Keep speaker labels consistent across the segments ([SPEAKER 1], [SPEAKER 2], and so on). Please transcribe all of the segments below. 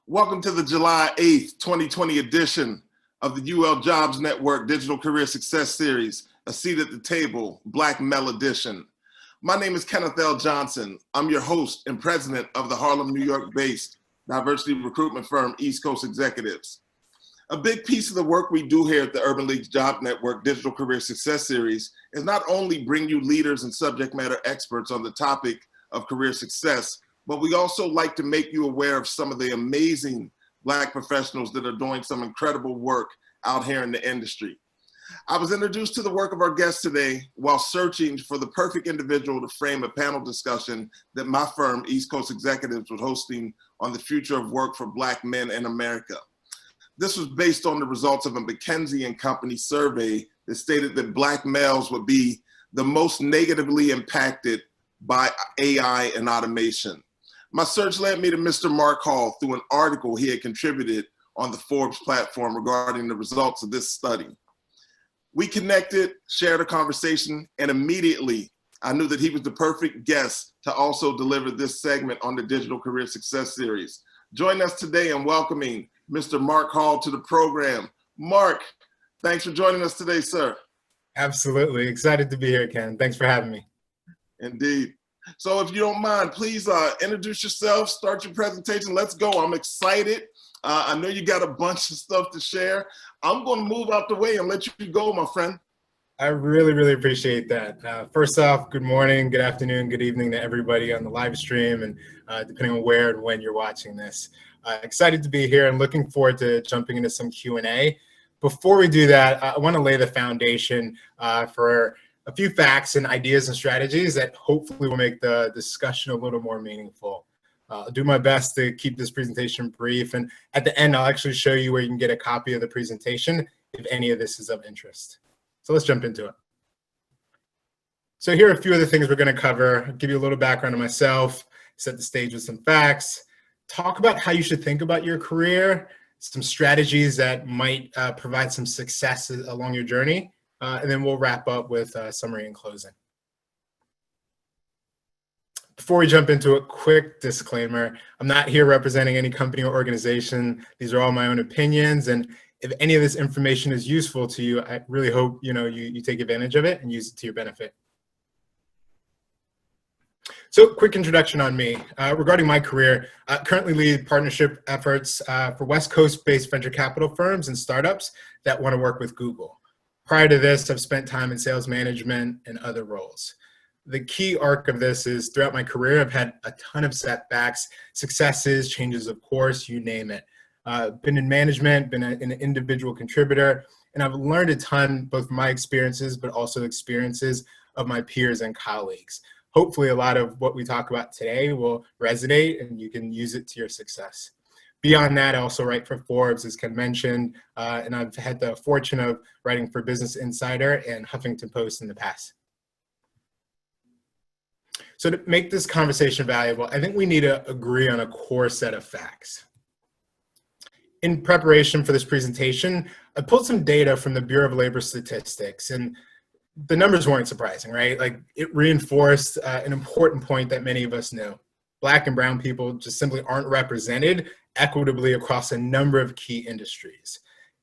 [SPEAKER 1] Welcome to the July 8th, 2020 edition of the UL Jobs Network Digital Career Success Series, A Seat at the Table, Black Male Edition. My name is Kenneth L. Johnson. I'm your host and president of the Harlem, New York-based diversity recruitment firm, East Coast Executives. A big piece of the work we do here at the Urban League's Job Network Digital Career Success Series is not only bring you leaders and subject matter experts on the topic of career success, but we also like to make you aware of some of the amazing Black professionals that are doing some incredible work out here in the industry. I was introduced to the work of our guest today while searching for the perfect individual to frame a panel discussion that my firm, East Coast Executives, was hosting on the future of work for Black men in America. This was based on the results of a McKinsey & Company survey that stated that Black males would be the most negatively impacted by AI and automation. My search led me to Mr. Mark Hall through an article he had contributed on the Forbes platform regarding the results of this study. We connected, shared a conversation, and immediately I knew that he was the perfect guest to also deliver this segment on the Digital Career Success Series. Join us today in welcoming Mr. Mark Hall to the program. Mark, thanks for joining us today, sir.
[SPEAKER 2] Absolutely. Excited to be here, Ken. Thanks for having me.
[SPEAKER 1] Indeed. So if you don't mind, please introduce yourself, start your presentation. Let's go. I'm excited. I know you got a bunch of stuff to share. I'm going to move out the way and let you go, my friend.
[SPEAKER 2] I really appreciate that. First off, good morning, good afternoon, good evening to everybody on the live stream, and depending on where and when you're watching this. Excited to be here and looking forward to jumping into some Q&A. Before we do that, I want to lay the foundation for a few facts and ideas and strategies that hopefully will make the discussion a little more meaningful. I'll do my best to keep this presentation brief, and at the end, I'll actually show you where you can get a copy of the presentation if any of this is of interest. So let's jump into it. So here are a few of the things we're going to cover. I'll give you a little background on myself, set the stage with some facts, talk about how you should think about your career, some strategies that might provide some success along your journey, and then we'll wrap up with a summary and closing. Before we jump into a quick disclaimer, I'm not here representing any company or organization. These are all my own opinions, and if any of this information is useful to you, I really hope you take advantage of it and use it to your benefit. So quick introduction on me. Regarding my career, I currently lead partnership efforts for West Coast-based venture capital firms and startups that want to work with Google. Prior to this, I've spent time in sales management and other roles. The key arc of this is throughout my career, I've had a ton of setbacks, successes, changes of course, you name it. Been in management, been an individual contributor, and I've learned a ton both from my experiences, but also experiences of my peers and colleagues. Hopefully a lot of what we talk about today will resonate and you can use it to your success. Beyond that, I also write for Forbes, as Ken mentioned, and I've had the fortune of writing for Business Insider and Huffington Post in the past. So to make this conversation valuable, I think we need to agree on a core set of facts. In preparation for this presentation, I pulled some data from the Bureau of Labor Statistics, and the numbers weren't surprising, right? Like, it reinforced an important point that many of us knew. Black and brown people just simply aren't represented equitably across a number of key industries.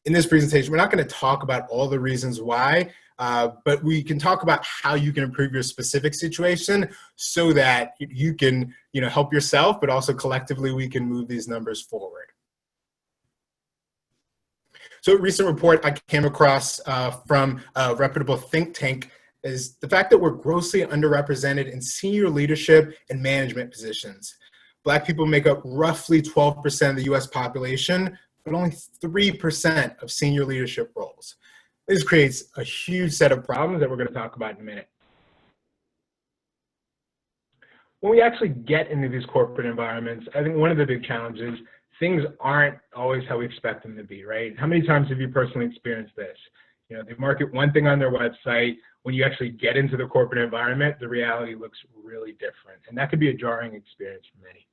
[SPEAKER 2] In this presentation, we're not going to talk about all the reasons why, but we can talk about how you can improve your specific situation so that you can help yourself, but also collectively we can move these numbers forward. So a recent report I came across from a reputable think tank is the fact that we're grossly underrepresented in senior leadership and management positions. Black people make up roughly 12% of the US population, but only 3% of senior leadership roles. This creates a huge set of problems that we're going to talk about in a minute. When we actually get into these corporate environments, I think one of the big challenges, things aren't always how we expect them to be, right? How many times have you personally experienced this? They market one thing on their website. When you actually get into the corporate environment, the reality looks really different. And that could be a jarring experience for many.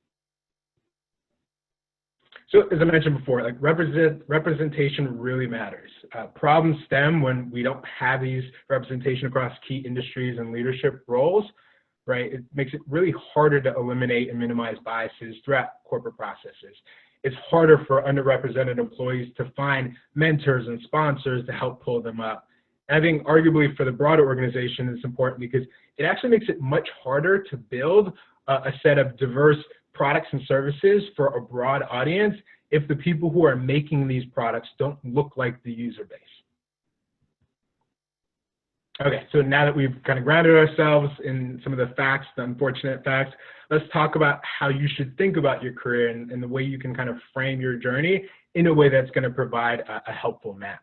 [SPEAKER 2] So as I mentioned before, like representation really matters. Problems stem when we don't have these representation across key industries and leadership roles, right? It makes it really harder to eliminate and minimize biases throughout corporate processes. it's harder for underrepresented employees to find mentors and sponsors to help pull them up. And I think arguably for the broader organization, it's important because it actually makes it much harder to build a set of diverse products and services for a broad audience if the people who are making these products don't look like the user base. Okay, so now that we've kind of grounded ourselves in some of the facts, the unfortunate facts, let's talk about how you should think about your career and the way you can kind of frame your journey in a way that's going to provide a helpful map.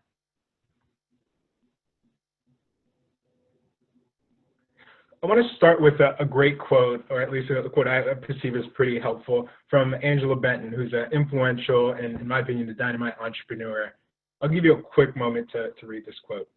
[SPEAKER 2] I want to start with a great quote, or at least a quote I perceive as pretty helpful, from Angela Benton, who's an influential and, in my opinion, a dynamite entrepreneur. I'll give you a quick moment to read this quote.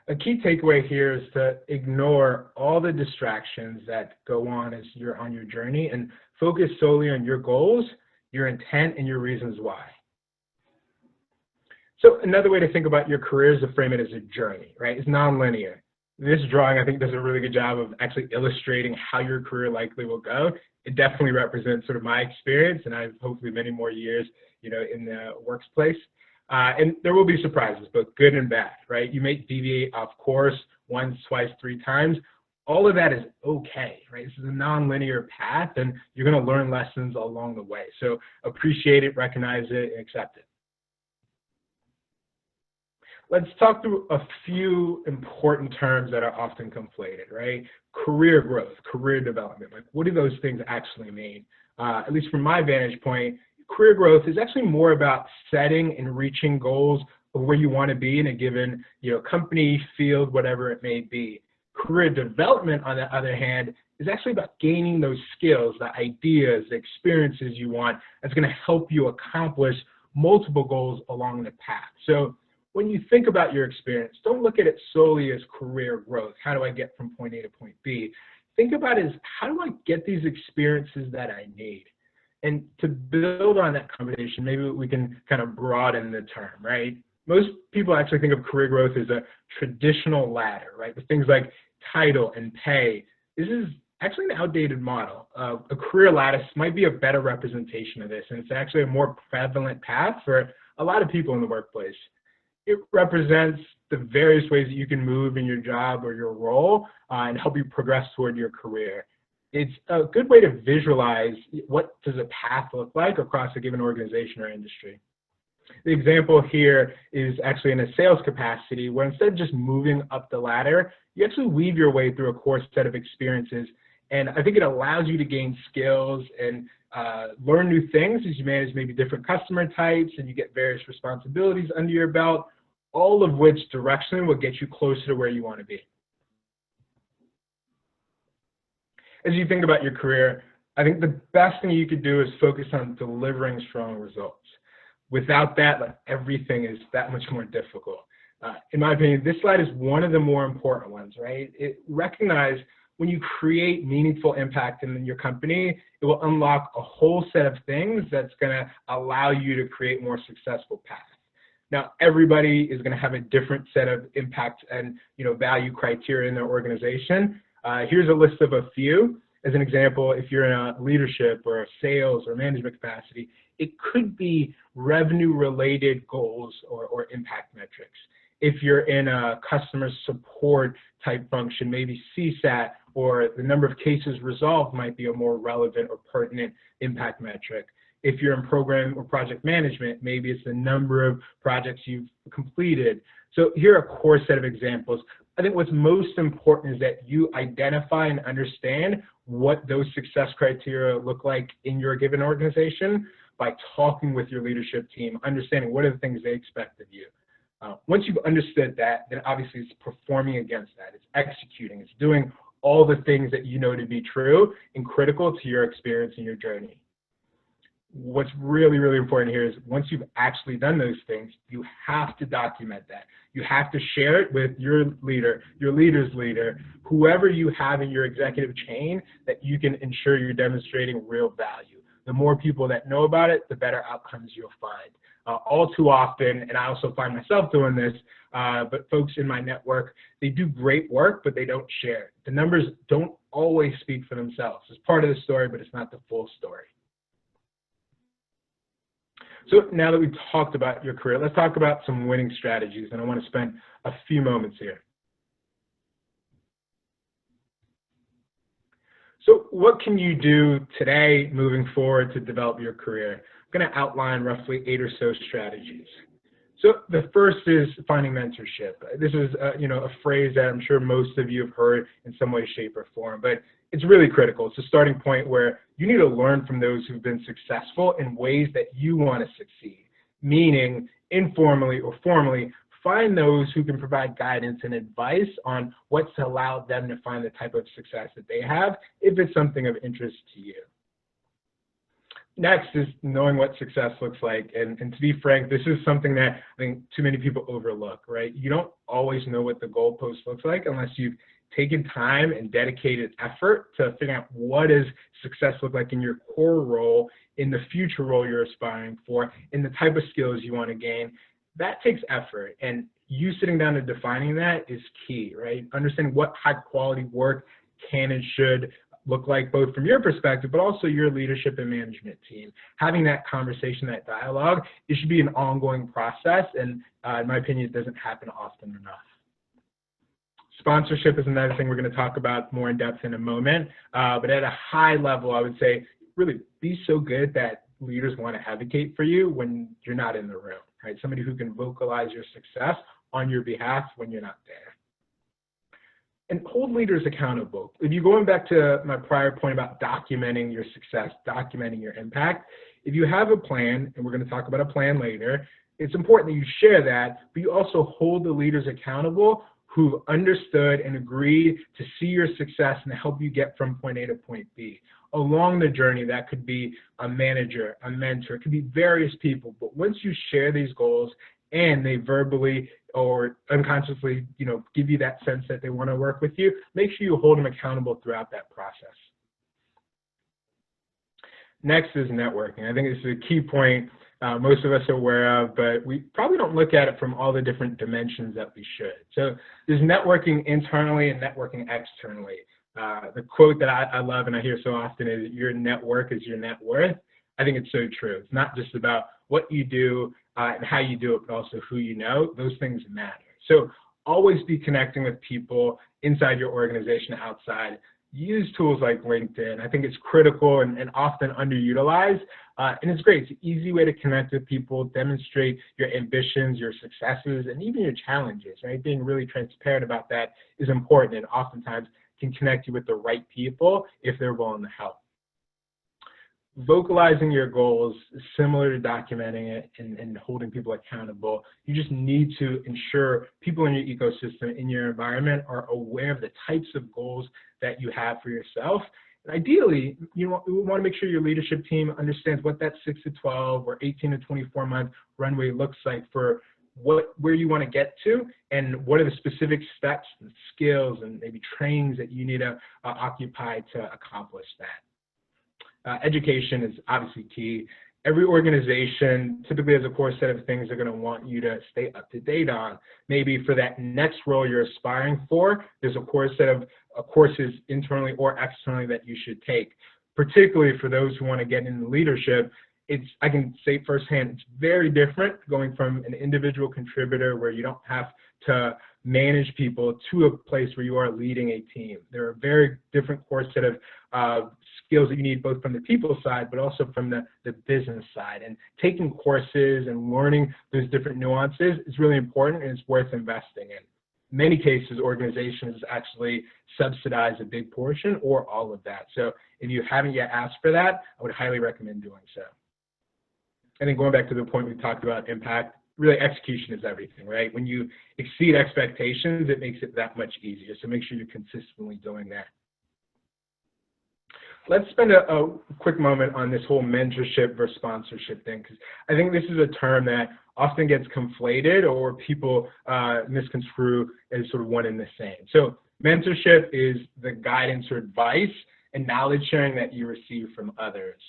[SPEAKER 2] A key takeaway here is to ignore all the distractions that go on as you're on your journey and focus solely on your goals, your intent, and your reasons why. So another way to think about your career is to frame it as a journey, right? It's nonlinear. This drawing, I think, does a really good job of actually illustrating how your career likely will go. It definitely represents sort of my experience, and I have hopefully many more years, in the workplace. And there will be surprises, both good and bad, right? You may deviate off course once, twice, 3 times. All of that is okay, right? This is a non-linear path, and you're going to learn lessons along the way. So appreciate it, recognize it, and accept it. Let's talk through a few important terms that are often conflated, right? Career growth, career development. Like, what do those things actually mean? At least from my vantage point, career growth is actually more about setting and reaching goals of where you want to be in a given, company, field, whatever it may be. Career development, on the other hand, is actually about gaining those skills, the ideas, the experiences you want that's going to help you accomplish multiple goals along the path. So when you think about your experience, don't look at it solely as career growth. How do I get from point A to point B? Think about it as, how do I get these experiences that I need? And to build on that conversation, maybe we can kind of broaden the term, right? Most people actually think of career growth as a traditional ladder, right? With things like title and pay. This is actually an outdated model. A career lattice might be a better representation of this, and it's actually a more prevalent path for a lot of people in the workplace. It represents the various ways that you can move in your job or your role and help you progress toward your career. It's a good way to visualize what does a path look like across a given organization or industry. The example here is actually in a sales capacity where instead of just moving up the ladder, you actually weave your way through a core set of experiences. And I think it allows you to gain skills and learn new things as you manage maybe different customer types and you get various responsibilities under your belt, all of which directionally will get you closer to where you want to be. As you think about your career, I think the best thing you could do is focus on delivering strong results. Without that, everything is that much more difficult. In my opinion, this slide is one of the more important ones, right? It recognizes when you create meaningful impact in your company, it will unlock a whole set of things that's going to allow you to create more successful paths. Now, everybody is going to have a different set of impact and value criteria in their organization. Here's a list of a few. As an example, if you're in a leadership or a sales or management capacity, it could be revenue-related goals or impact metrics. If you're in a customer support type function, maybe CSAT or the number of cases resolved might be a more relevant or pertinent impact metric. If you're in program or project management, maybe it's the number of projects you've completed. So here are a core set of examples. I think what's most important is that you identify and understand what those success criteria look like in your given organization by talking with your leadership team, understanding what are the things they expect of you. Once you've understood that, then obviously it's performing against that. It's executing. It's doing all the things that you know to be true and critical to your experience and your journey. What's really, really important here is once you've actually done those things, you have to document that. You have to share it with your leader, your leader's leader, whoever you have in your executive chain that you can ensure you're demonstrating real value. the more people that know about it, the better outcomes you'll find. All too often, and I also find myself doing this, but folks in my network, they do great work, but they don't share. The numbers don't always speak for themselves. It's part of the story, but it's not the full story. So now that we've talked about your career, let's talk about some winning strategies, and I want to spend a few moments here. So what can you do today moving forward to develop your career? I'm going to outline roughly 8 or so strategies. So the first is finding mentorship. This is a phrase that I'm sure most of you have heard in some way, shape, or form, but it's really critical. It's a starting point where you need to learn from those who've been successful in ways that you want to succeed, meaning informally or formally, find those who can provide guidance and advice on what's allowed them to find the type of success that they have, if it's something of interest to you. Next is knowing what success looks like. And to be frank, this is something that I think too many people overlook, right? You don't always know what the goalpost looks like unless you've taken time and dedicated effort to figure out what does success look like in your core role, in the future role you're aspiring for, in the type of skills you want to gain. That takes effort, and you sitting down and defining that is key, right? Understanding what high quality work can and should look like, both from your perspective, but also your leadership and management team. Having that conversation, that dialogue, it should be an ongoing process, and in my opinion, it doesn't happen often enough. Sponsorship is another thing we're going to talk about more in depth in a moment, but at a high level, I would say really be so good that leaders want to advocate for you when you're not in the room, right? Somebody who can vocalize your success on your behalf when you're not there. And hold leaders accountable. If you're going back to my prior point about documenting your success, documenting your impact, if you have a plan, and we're going to talk about a plan later, it's important that you share that, but you also hold the leaders accountable who've understood and agreed to see your success and help you get from point A to point B. Along the journey, that could be a manager, a mentor, it could be various people, but once you share these goals and they verbally or unconsciously, give you that sense that they want to work with you, make sure you hold them accountable throughout that process. Next is networking. I think this is a key point most of us are aware of, but we probably don't look at it from all the different dimensions that we should. So there's networking internally and networking externally. The quote that I love and I hear so often is, your network is your net worth. I think it's so true. It's not just about what you do and how you do it, but also who you know. Those things matter. So always be connecting with people inside your organization, outside. Use tools like LinkedIn. I think it's critical and often underutilized. And it's great. It's an easy way to connect with people, demonstrate your ambitions, your successes, and even your challenges, right? Being really transparent about that is important, and oftentimes can connect you with the right people if they're willing to help. Vocalizing your goals is similar to documenting it and holding people accountable. You just need to ensure people in your ecosystem, in your environment, are aware of the types of goals that you have for yourself. And ideally, you want to make sure your leadership team understands what that 6 to 12 or 18 to 24 month runway looks like for where you want to get to, and what are the specific steps and skills and maybe trainings that you need to occupy to accomplish that. Education is obviously key. Every organization typically has a core set of things they're going to want you to stay up to date on. Maybe for that next role you're aspiring for, there's a core set of courses internally or externally that you should take. Particularly for those who want to get into leadership, I can say firsthand, it's very different going from an individual contributor where you don't have to manage people to a place where you are leading a team. There are very different core set of skills that you need, both from the people side, but also from the business side. And taking courses and learning those different nuances is really important, and it's worth investing in. In many cases, organizations actually subsidize a big portion or all of that. So if you haven't yet asked for that, I would highly recommend doing so. And then going back to the point we talked about impact, really execution is everything, right? When you exceed expectations, it makes it that much easier. So make sure you're consistently doing that. Let's spend a quick moment on this whole mentorship versus sponsorship thing, because I think this is a term that often gets conflated or people misconstrue as sort of one and the same. So mentorship is the guidance or advice and knowledge sharing that you receive from others.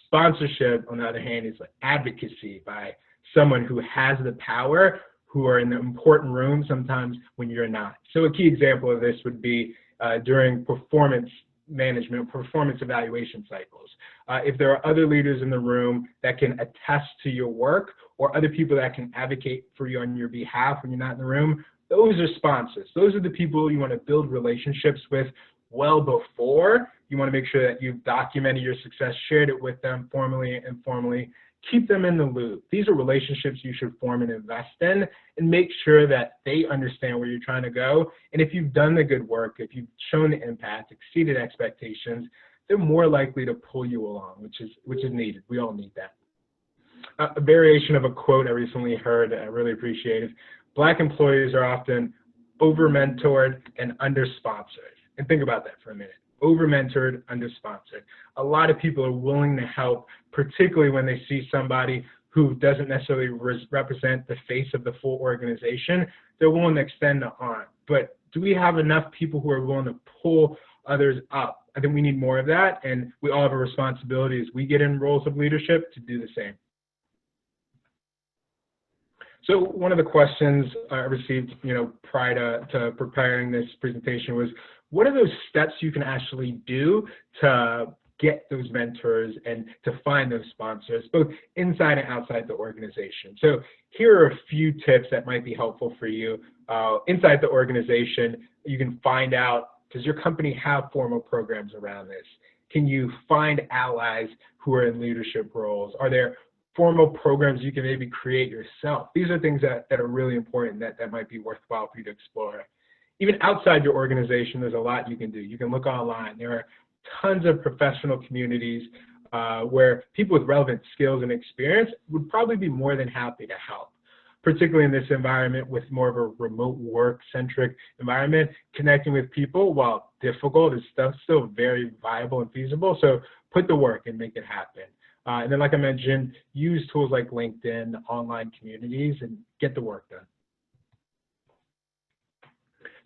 [SPEAKER 2] Sponsorship, on the other hand, is like advocacy by someone who has the power, who are in the important room sometimes when you're not. So a key example of this would be during performance management, performance evaluation cycles. If there are other leaders in the room that can attest to your work, or other people that can advocate for you on your behalf when you're not in the room, those are sponsors. Those are the people you want to build relationships with well before. You want to make sure that you've documented your success, shared it with them formally and informally. Keep them in the loop. These are relationships you should form and invest in, and make sure that they understand where you're trying to go. And if you've done the good work, if you've shown the impact, exceeded expectations, they're more likely to pull you along, which is needed. We all need that. A variation of a quote I recently heard that I really appreciate is, Black employees are often over-mentored and under-sponsored. And think about that for a minute. Over-mentored, under-sponsored. A lot of people are willing to help, particularly when they see somebody who doesn't necessarily represent the face of the full organization. They're willing to extend the arm. But do we have enough people who are willing to pull others up? I think we need more of that, and we all have a responsibility as we get in roles of leadership to do the same. So one of the questions I received, prior to preparing this presentation was, what are those steps you can actually do to get those mentors and to find those sponsors, both inside and outside the organization? So here are a few tips that might be helpful for you. Inside the organization, you can find out, does your company have formal programs around this? Can you find allies who are in leadership roles? Are there formal programs you can maybe create yourself? These are things that are really important that might be worthwhile for you to explore. Even outside your organization, there's a lot you can do. You can look online. There are tons of professional communities where people with relevant skills and experience would probably be more than happy to help. Particularly in this environment with more of a remote work-centric environment, connecting with people, while difficult, is still very viable and feasible. So put the work and make it happen. And then, like I mentioned, use tools like LinkedIn, online communities, and get the work done.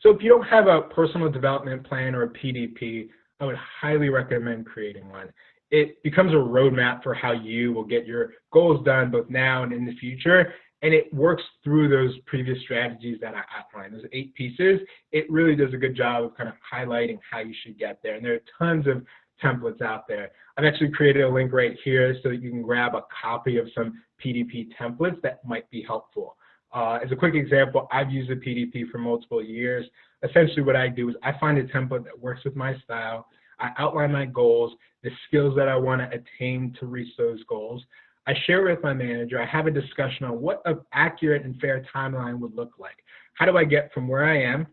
[SPEAKER 2] So if you don't have a personal development plan or a PDP, I would highly recommend creating one. It becomes a roadmap for how you will get your goals done both now and in the future. And it works through those previous strategies that I outlined, those 8 pieces. It really does a good job of kind of highlighting how you should get there. And there are tons of templates out there. I've actually created a link right here so that you can grab a copy of some PDP templates that might be helpful. As a quick example, I've used the PDP for multiple years. Essentially what I do is I find a template that works with my style. I outline my goals, the skills that I want to attain to reach those goals. I share it with my manager. I have a discussion on what an accurate and fair timeline would look like. How do I get from where I am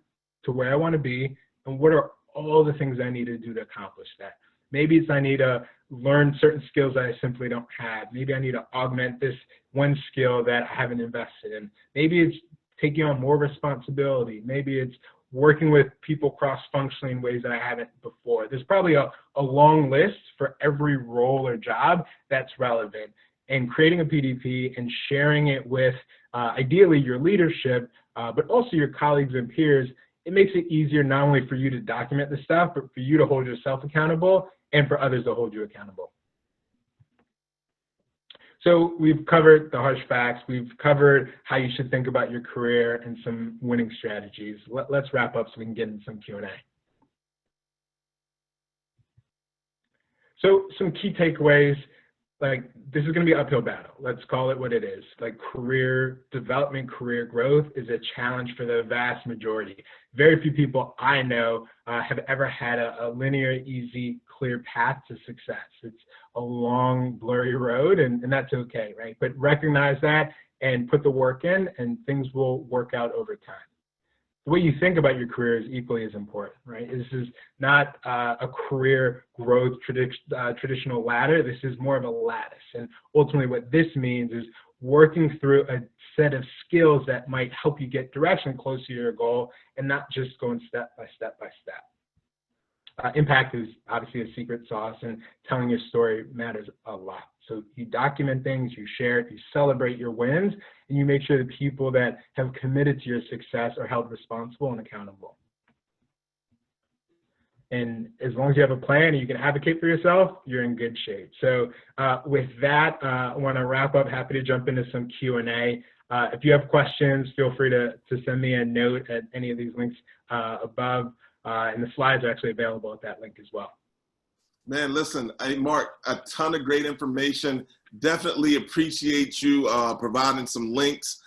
[SPEAKER 2] to where I want to be, and what are all the things I need to do to accomplish that? Maybe it's I need to learn certain skills that I simply don't have. Maybe I need to augment this one skill that I haven't invested in. Maybe it's taking on more responsibility. Maybe it's working with people cross-functionally in ways that I haven't before. There's probably a long list for every role or job that's relevant. And creating a PDP and sharing it with ideally your leadership, but also your colleagues and peers, it makes it easier not only for you to document the stuff, but for you to hold yourself accountable and for others to hold you accountable. So we've covered the harsh facts. We've covered how you should think about your career and some winning strategies. Let's wrap up so we can get into some Q&A. So some key takeaways. Like, this is going to be an uphill battle. Let's call it what it is. Like, career development, career growth is a challenge for the vast majority. Very few people I know have ever had a linear, easy, clear path to success. It's a long, blurry road, and that's okay, right? But recognize that and put the work in, and things will work out over time. The way you think about your career is equally as important, right? This is not a career growth traditional ladder. This is more of a lattice. And ultimately what this means is working through a set of skills that might help you get direction closer to your goal and not just going step by step by step. Impact is obviously a secret sauce, and telling your story matters a lot. So you document things, you share it, you celebrate your wins, and you make sure the people that have committed to your success are held responsible and accountable. And as long as you have a plan and you can advocate for yourself, you're in good shape. So with that, I want to wrap up. Happy to jump into some Q&A. If you have questions, feel free to send me a note at any of these links above. And the slides are actually available at that link as well.
[SPEAKER 1] Man, listen, hey, Mark, a ton of great information. Definitely appreciate you providing some links